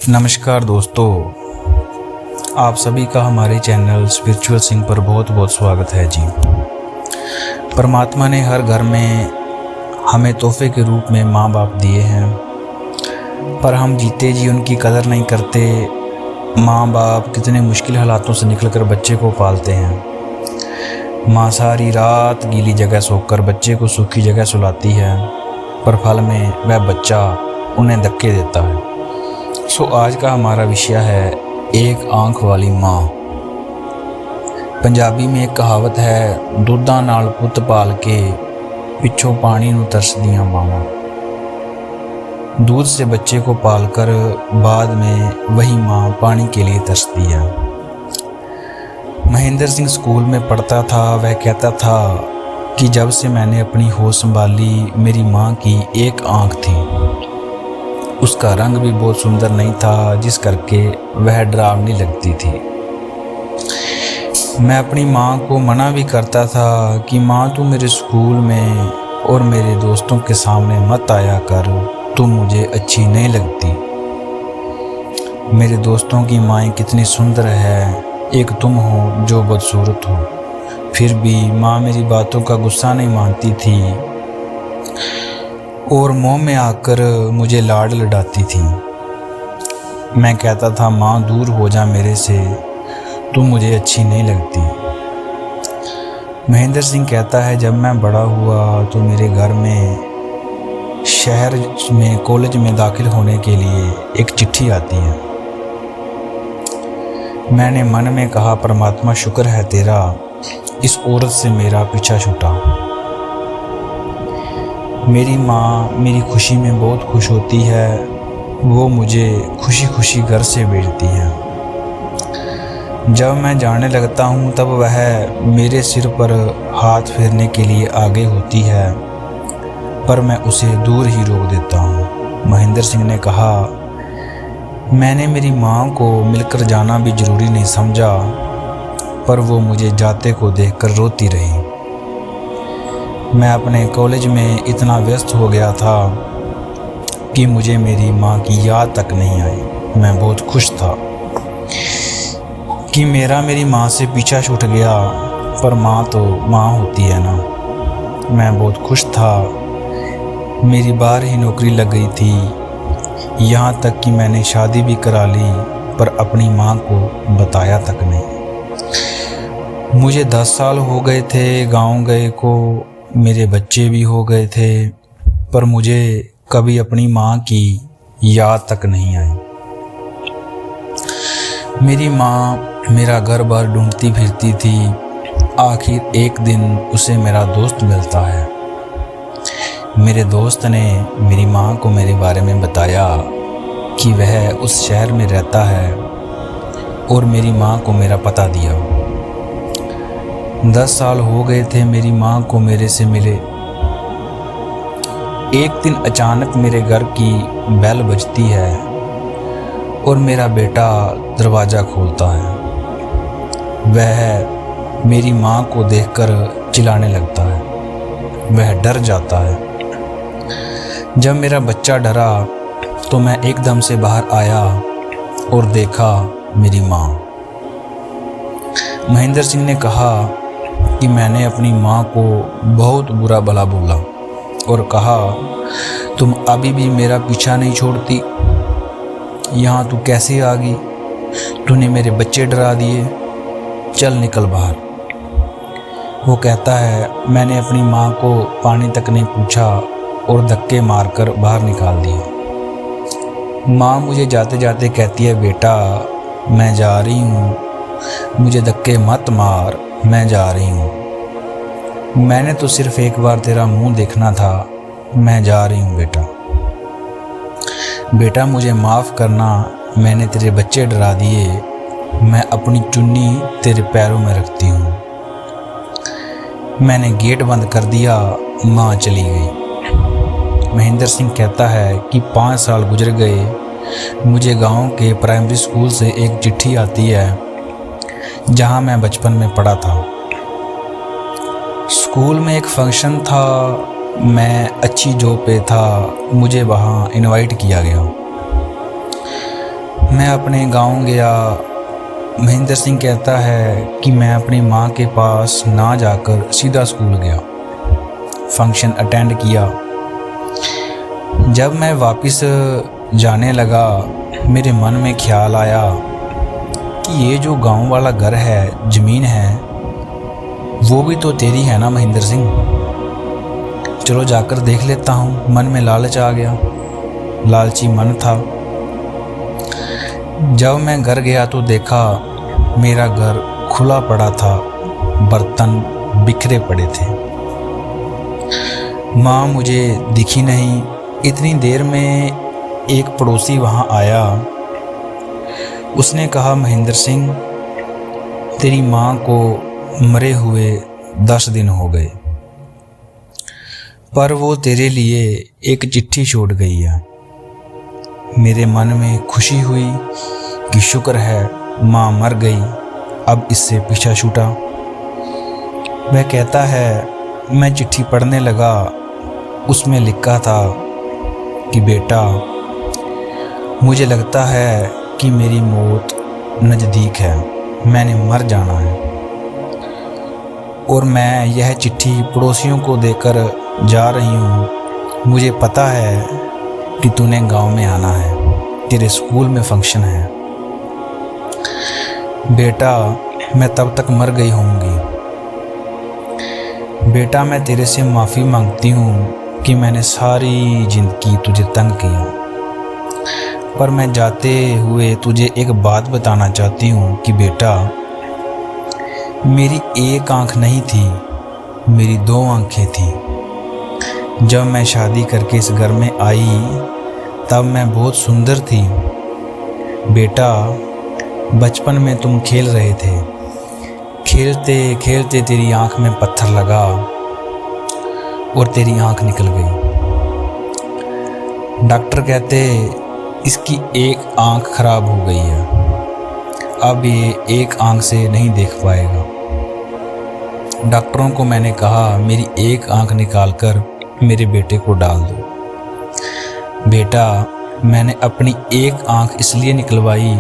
नमस्कार दोस्तों, आप सभी का हमारे चैनल स्पिरिचुअल सिंह पर बहुत बहुत स्वागत है जी। परमात्मा ने हर घर में हमें तोहफे के रूप में माँ बाप दिए हैं, पर हम जीते जी उनकी कदर नहीं करते। माँ बाप कितने मुश्किल हालातों से निकलकर बच्चे को पालते हैं। माँ सारी रात गीली जगह सोकर बच्चे को सूखी जगह सुलाती है, पर फल में वह बच्चा उन्हें धक्के देता है। आज का हमारा विषय है एक आंख वाली माँ। पंजाबी में एक कहावत है, दुधा नाल पुत पाल के पिछों पानी नूं तरसदियां मावां। दूध से बच्चे को पालकर बाद में वही माँ पानी के लिए तरसती है। महेंद्र सिंह स्कूल में पढ़ता था। वह कहता था कि जब से मैंने अपनी होश संभाली, मेरी माँ की एक आंख थी। उसका रंग भी बहुत सुंदर नहीं था, जिस करके वह डरावनी लगती थी। मैं अपनी माँ को मना भी करता था कि माँ तू मेरे स्कूल में और मेरे दोस्तों के सामने मत आया कर, तू मुझे अच्छी नहीं लगती। मेरे दोस्तों की माएँ कितनी सुंदर है, एक तुम हो जो बदसूरत हो। फिर भी माँ मेरी बातों का गुस्सा नहीं मानती थी और मुँह में आकर मुझे लाड लडाती थी। मैं कहता था, माँ दूर हो जा मेरे से, तू मुझे अच्छी नहीं लगती। महेंद्र सिंह कहता है, जब मैं बड़ा हुआ तो मेरे घर में शहर में कॉलेज में दाखिल होने के लिए एक चिट्ठी आती है। मैंने मन में कहा, परमात्मा शुक्र है तेरा, इस औरत से मेरा पीछा छूटा। मेरी माँ मेरी खुशी में बहुत खुश होती है। वो मुझे खुशी खुशी घर से भेजती है। जब मैं जाने लगता हूँ तब वह मेरे सिर पर हाथ फेरने के लिए आगे होती है, पर मैं उसे दूर ही रोक देता हूँ। महेंद्र सिंह ने कहा, मैंने मेरी माँ को मिलकर जाना भी ज़रूरी नहीं समझा, पर वो मुझे जाते को देखकर रोती रही। मैं अपने कॉलेज में इतना व्यस्त हो गया था कि मुझे मेरी माँ की याद तक नहीं आई। मैं बहुत खुश था कि मेरी माँ से पीछा छूट गया, पर माँ तो माँ होती है ना। मैं बहुत खुश था। मेरी बाहर ही नौकरी लग गई थी, यहाँ तक कि मैंने शादी भी करा ली, पर अपनी माँ को बताया तक नहीं। मुझे 10 साल हो गए थे गाँव गए को, मेरे बच्चे भी हो गए थे, पर मुझे कभी अपनी माँ की याद तक नहीं आई। मेरी माँ मेरा घर बार ढूंढती फिरती थी। आखिर एक दिन उसे मेरा दोस्त मिलता है। मेरे दोस्त ने मेरी माँ को मेरे बारे में बताया कि वह उस शहर में रहता है और मेरी माँ को मेरा पता दिया। 10 साल हो गए थे मेरी माँ को मेरे से मिले। एक दिन अचानक मेरे घर की बेल बजती है और मेरा बेटा दरवाज़ा खोलता है। वह मेरी माँ को देखकर चिल्लाने लगता है। वह डर जाता है। जब मेरा बच्चा डरा तो मैं एकदम से बाहर आया और देखा मेरी माँ। महेंद्र सिंह ने कहा कि मैंने अपनी माँ को बहुत बुरा भला बोला और कहा, तुम अभी भी मेरा पीछा नहीं छोड़ती, यहाँ तू कैसे आ गई? तूने मेरे बच्चे डरा दिए, चल निकल बाहर। वो कहता है, मैंने अपनी माँ को पानी तक नहीं पूछा और धक्के मारकर बाहर निकाल दिए। माँ मुझे जाते जाते कहती है, बेटा मैं जा रही हूँ, मुझे धक्के मत मार, मैं जा रही हूँ। मैंने तो सिर्फ एक बार तेरा मुंह देखना था, मैं जा रही हूँ बेटा। बेटा मुझे माफ़ करना, मैंने तेरे बच्चे डरा दिए। मैं अपनी चुन्नी तेरे पैरों में रखती हूँ। मैंने गेट बंद कर दिया। माँ चली गई। महेंद्र सिंह कहता है कि 5 साल गुजर गए। मुझे गांव के प्राइमरी स्कूल से एक चिट्ठी आती है, जहां मैं बचपन में पढ़ा था। स्कूल में एक फंक्शन था, मैं अच्छी जॉब पे था, मुझे वहाँ इनवाइट किया गया। मैं अपने गांव गया। महेंद्र सिंह कहता है कि मैं अपनी माँ के पास ना जाकर सीधा स्कूल गया, फंक्शन अटेंड किया। जब मैं वापस जाने लगा, मेरे मन में ख्याल आया कि ये जो गांव वाला घर है, ज़मीन है, वो भी तो तेरी है ना महेंद्र सिंह। चलो जाकर देख लेता हूँ। मन में लालच आ गया, लालची मन था। जब मैं घर गया तो देखा मेरा घर खुला पड़ा था, बर्तन बिखरे पड़े थे। माँ मुझे दिखी नहीं। इतनी देर में एक पड़ोसी वहाँ आया। उसने कहा, महेंद्र सिंह, तेरी माँ को मरे हुए 10 दिन हो गए, पर वो तेरे लिए एक चिट्ठी छोड़ गई है। मेरे मन में खुशी हुई कि शुक्र है माँ मर गई, अब इससे पीछा छूटा। वह कहता है, मैं चिट्ठी पढ़ने लगा। उसमें लिखा था कि बेटा, मुझे लगता है कि मेरी मौत नज़दीक है, मैंने मर जाना है, और मैं यह चिट्ठी पड़ोसियों को देकर जा रही हूँ। मुझे पता है कि तूने गांव में आना है, तेरे स्कूल में फंक्शन है। बेटा, मैं तब तक मर गई होंगी। बेटा, मैं तेरे से माफ़ी मांगती हूँ कि मैंने सारी ज़िंदगी तुझे तंग किया, पर मैं जाते हुए तुझे एक बात बताना चाहती हूँ कि बेटा, मेरी एक आँख नहीं थी, मेरी 2 आँखें थीं। जब मैं शादी करके इस घर में आई तब मैं बहुत सुंदर थी। बेटा, बचपन में तुम खेल रहे थे, खेलते खेलते तेरी आँख में पत्थर लगा और तेरी आँख निकल गई। डॉक्टर कहते इसकी एक आँख खराब हो गई है, अब ये एक आँख से नहीं देख पाएगा। डॉक्टरों को मैंने कहा, मेरी एक आँख निकालकर मेरे बेटे को डाल दो। बेटा, मैंने अपनी एक आँख इसलिए निकलवाई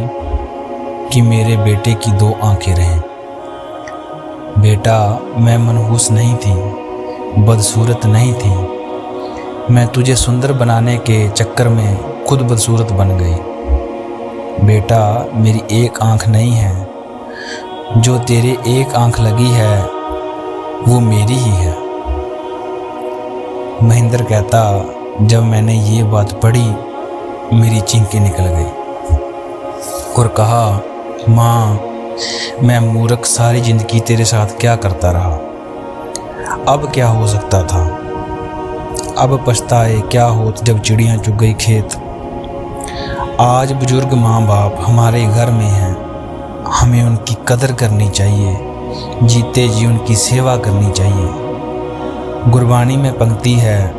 कि मेरे बेटे की 2 आँखें रहें। बेटा, मैं मनहूस नहीं थी, बदसूरत नहीं थी। मैं तुझे सुंदर बनाने के चक्कर में खुद बदसूरत बन गई। बेटा, मेरी एक आँख नहीं है, जो तेरे एक आँख लगी है वो मेरी ही है। महेंद्र कहता, जब मैंने ये बात पढ़ी मेरी चीखें निकल गई और कहा, माँ, मैं मूर्ख सारी ज़िंदगी तेरे साथ क्या करता रहा। अब क्या हो सकता था, अब पछताए क्या होत जब चिड़ियाँ चुग गई खेत। आज बुजुर्ग माँ बाप हमारे घर में हैं, हमें उनकी कदर करनी चाहिए, जीते जी उनकी सेवा करनी चाहिए। गुरबानी में पंक्ति है,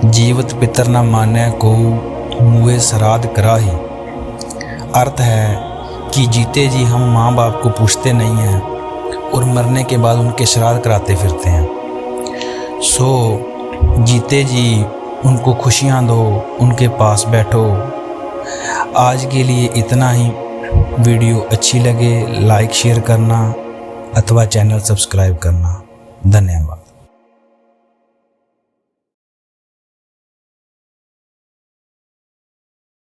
जीवत पितर न माने को मुए श्राद्ध कराही। अर्थ है कि जीते जी हम माँ बाप को पूछते नहीं हैं और मरने के बाद उनके श्राद्ध कराते फिरते हैं। सो जीते जी उनको खुशियाँ दो, उनके पास बैठो। आज के लिए इतना ही। वीडियो अच्छी लगे लाइक शेयर करना अथवा चैनल सब्सक्राइब करना। धन्यवाद।